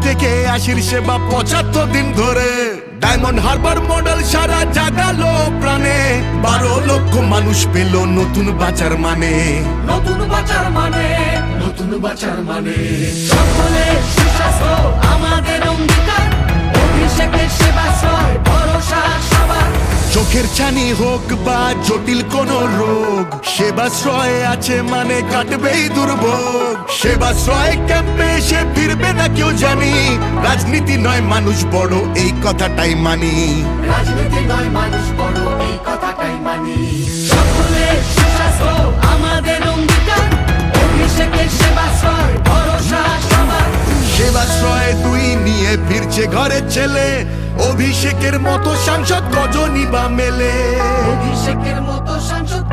থেকে 80 সেবা 75 দিন ধরে। ডায়মন্ড হারবার মডেল সারা জাগালো প্রাণে, 12 লক্ষ মানুষ পেল নতুন বাঁচার মানে। নতুন বাঁচার মানে, নতুন বাঁচার মানে। সকলে সুস্বাস্থ্য আমাদের অঙ্গীকার, অভিষেকের সেবাশ্রয় ভরসা সবার। চোখের ছানি হোক বা জটিল কোনো রোগ, সেবাশ্রয় আছে মানে কাটবেই দুর্ভোগ। সেবাশ্রয় ক্যাম্পে এসে ফিরবে না কেউ জানি, রাজনীতি নয় মানুষ বড় এই কথাটাই মানি। রাজনীতি নয় মানুষ বড় এই কথাটাই মানি। সকলে সুস্বাস্থ্য আমাদের অঙ্গীকার, অভিষেকের সেবাশ্রয় ভরসা সবার। সেবাশ্রয় 2 নিয়ে ফিরছে ঘরের ছেলে, অভিষেকের মতো সাংসদ কজনই বা মেলে। অভিষেকের মতো সাংসদ